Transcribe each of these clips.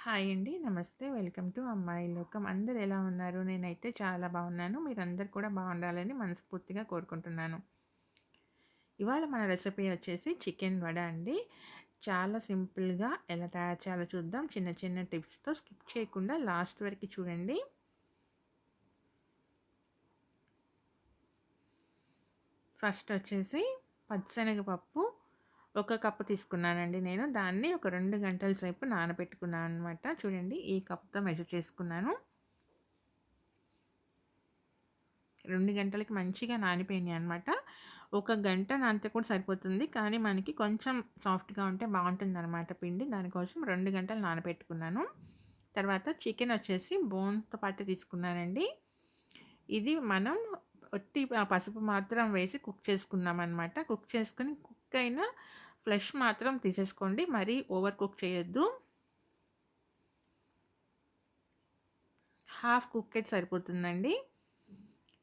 Hi అండి. నమస్తే. Welcome to అమ్మాయి లోకం. అందరూ ఎలా ఉన్నారు? నేనైతే చాలా బాగున్నాను. మీరందరూ కూడా బాగుండాలని మనస్ఫూర్తిగా కోరుకుంటున్నాను. ఇవాళ మన రెసిపీ వచ్చేసి చికెన్ వడ అండి. చాలా సింపుల్‌గా ఎలా తయారు చేయాలో చూద్దాం. చిన్న చిన్న టిప్స్‌తో స్కిప్ చేయకుండా లాస్ట్ వరకు చూడండి. ఫస్ట్ వచ్చేసి పచ్చిశనగపప్పు ఒక కప్పు తీసుకున్నానండి నేను. దాన్ని ఒక 2 గంటల సేపు నానబెట్టుకున్నాను అనమాట. చూడండి ఈ కప్‌తో మెజర్ చేసుకున్నాను. 2 గంటలకి మంచిగా నానిపోయినాయనమాట. ఒక గంట నానితే కూడా సరిపోతుంది. కానీ మనకి కొంచెం సాఫ్ట్‌గా ఉంటే బావుంటుందనమాట పిండి. దానికోసం 2 గంటలు నానబెట్టుకున్నాను. తర్వాత చికెన్ వచ్చేసి బోన్‌తో పాటు తీసుకున్నానండి. ఇది మనం ఒట్టి పసుపు మాత్రం వేసి కుక్ చేసుకున్నామనమాట. కుక్ చేసుకొని కుక్ అయిన ఫ్లెష్ మాత్రం తీసేసుకోండి. మరీ ఓవర్ కుక్ చేయొద్దు. హాఫ్ కుక్కేది సరిపోతుందండి.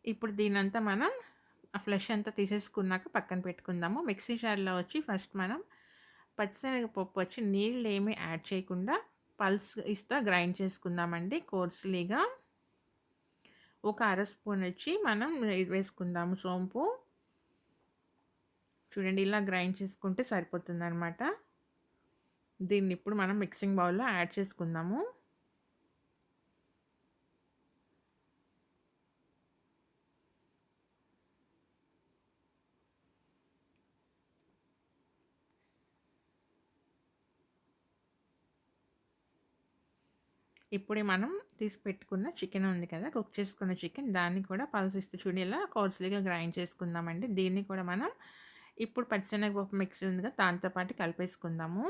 ఇప్పుడు దీనంతా మనం ఆ ఫ్లెష్ అంతా తీసేసుకున్నాక పక్కన పెట్టుకుందాము. మిక్సీ జార్‌లో వచ్చి ఫస్ట్ మనం పచ్చిశనగపప్పు వచ్చి నీళ్ళేమి యాడ్ చేయకుండా పల్స్ ఇస్తా గ్రైండ్ చేసుకుందామండి కోర్స్‌లీగా. ఒక అర స్పూన్ వచ్చి మనం ఇది వేసుకుందాము సోంపు. చూడండి ఇలా గ్రైండ్ చేసుకుంటే సరిపోతుందనమాట. దీన్ని ఇప్పుడు మనం మిక్సింగ్ బౌల్‌లో యాడ్ చేసుకుందాము. ఇప్పుడే మనం తీసి పెట్టుకున్న చికెన్ ఉంది కదా! కుక్ చేసుకున్న చికెన్ దాన్ని కూడా పల్సిస్తూ చూడండి ఇలా కోర్స్‌లీగా గ్రైండ్ చేసుకుందామండి. దీన్ని కూడా మనం ఇప్పుడు పచ్చిశనగపప్పు మిక్సీ ఉంది కదా! దాంతో పాటు కలిపేసుకుందాము.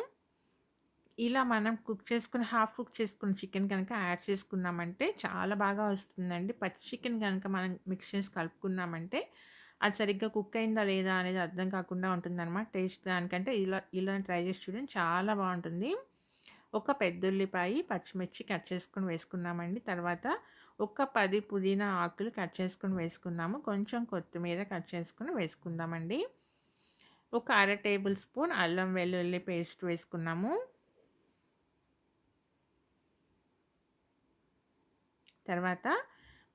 ఇలా మనం కుక్ చేసుకుని హాఫ్ కుక్ చేసుకున్న చికెన్ కనుక యాడ్ చేసుకున్నామంటే చాలా బాగా వస్తుందండి. పచ్చి చికెన్ గనుక మనం మిక్స్ చేసి కలుపుకున్నామంటే అది సరిగ్గా కుక్ అయిందా లేదా అనేది అర్థం కాకుండా ఉంటుందనమాట. టేస్ట్ దానికంటే ఇలా ట్రై చేసి చూడండి చాలా బావుంటుంది. ఒక పెద్దుల్లిపాయి, పచ్చిమిర్చి కట్ చేసుకొని వేసుకున్నామండి. తర్వాత ఒక 10 పుదీనా ఆకులు కట్ చేసుకొని వేసుకున్నాము. కొంచెం కొత్తిమీర కట్ చేసుకొని వేసుకుందామండి. ఒక అర టేబుల్ స్పూన్ అల్లం వెల్లుల్లి పేస్ట్ వేసుకున్నాము. తర్వాత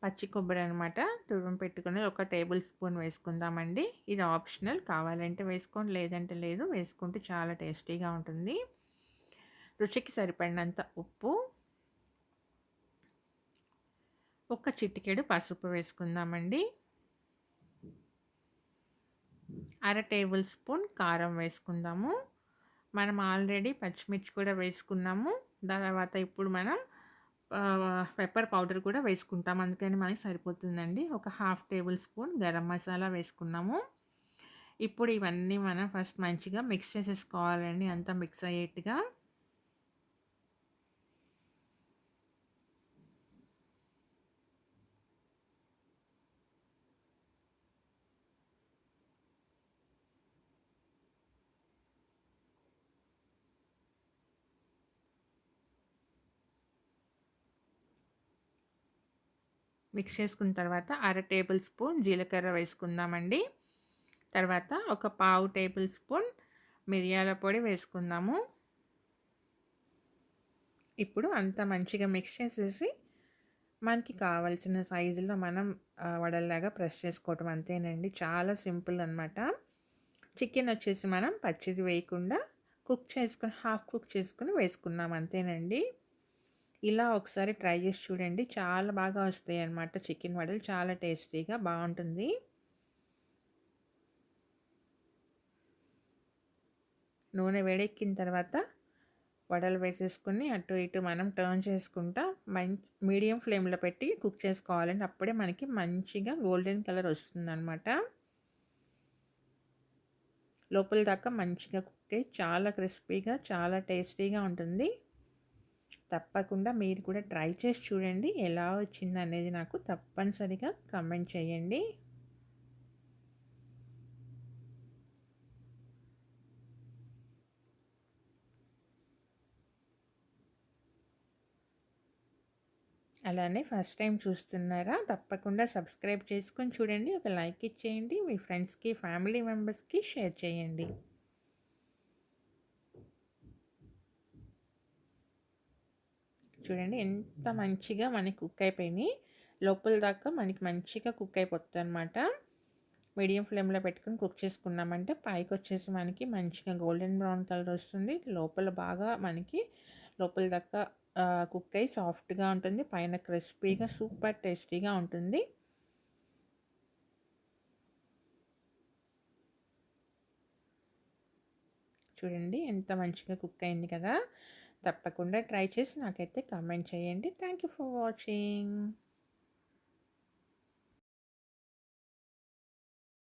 పచ్చి కొబ్బరి అనమాట తురుము పెట్టుకొని ఒక టేబుల్ స్పూన్ వేసుకుందామండి. ఇది ఆప్షనల్ కావాలంటే వేసుకోండి లేదంటే లేదు. వేసుకుంటే చాలా టేస్టీగా ఉంటుంది. రుచికి సరిపడినంత ఉప్పు, ఒక చిటికెడు పసుపు వేసుకుందామండి. అర టేబుల్ స్పూన్ కారం వేసుకుందాము. మనం ఆల్రెడీ పచ్చిమిర్చి కూడా వేసుకున్నాము. తర్వాత ఇప్పుడు మనం పెప్పర్ పౌడర్ కూడా వేసుకుంటాం. అందుకని మనకి సరిపోతుందండి. ఒక half table spoon garam masala వేసుకున్నాము. ఇప్పుడు ఇవన్నీ మనం ఫస్ట్ మంచిగా మిక్స్ చేసేసుకోవాలండి. అంతా మిక్స్ అయ్యేట్టుగా. మిక్స్ చేసుకున్న తర్వాత అర టేబుల్ స్పూన్ జీలకర్ర వేసుకుందామండి. తర్వాత ఒక పావు టేబుల్ స్పూన్ మిరియాల పొడి వేసుకుందాము. ఇప్పుడు అంతా మంచిగా మిక్స్ చేసేసి మనకి కావాల్సిన సైజులో మనం వడల్లాగా ప్రెస్ చేసుకోవటం అంతేనండి. చాలా సింపుల్ అనమాట. చికెన్ వచ్చేసి మనం పచ్చిది వేయకుండా కుక్ చేసుకొని హాఫ్ కుక్ చేసుకొని వేసుకున్నాం అంతేనండి. ఇలా ఒకసారి ట్రై చేసి చూడండి. చాలా బాగా వస్తాయి అన్నమాట చికెన్ వడలు. చాలా టేస్టీగా బావుంటుంది. నూనె వేడెక్కిన తర్వాత వడలు వేసేసుకొని అటు ఇటు మనం టర్న్ చేసుకుంటా మీడియం ఫ్లేమ్‌లో పెట్టి కుక్ చేసుకోవాలండి. అప్పుడే మనకి మంచిగా గోల్డెన్ కలర్ వస్తుందనమాట. లోపల దాకా మంచిగా కుక్ అయ్యి చాలా క్రిస్పీగా చాలా టేస్టీగా ఉంటుంది. తప్పకుండా మీరు కూడా ట్రై చేసి చూడండి. ఎలా వచ్చిందనేది నాకు తప్పనిసరిగా కామెంట్ చేయండి. అలానే ఫస్ట్ టైం చూస్తున్నారా? తప్పకుండా సబ్స్క్రైబ్ చేసుకొని చూడండి. ఒక లైక్ ఇచ్చేయండి. మీ ఫ్రెండ్స్‌కి, ఫ్యామిలీ మెంబర్స్‌కి షేర్ చేయండి. చూడండి ఎంత మంచిగా మనకి కుక్ అయిపోయినాయి. లోపల దాకా మనకి మంచిగా కుక్ అయిపోతుందనమాట. మీడియం ఫ్లేమ్‌లో పెట్టుకొని కుక్ చేసుకున్నామంటే పైకొచ్చేసి మనకి మంచిగా గోల్డెన్ బ్రౌన్ కలర్ వస్తుంది. లోపల బాగా మనకి లోపల దాకా కుక్ అయ్యి సాఫ్ట్‌గా ఉంటుంది. పైన క్రిస్పీగా సూపర్ టేస్టీగా ఉంటుంది. చూడండి ఎంత మంచిగా కుక్ అయింది కదా! తప్పకుండా ట్రై చేసి నాకైతే కామెంట్ చేయండి. Thank you for watching.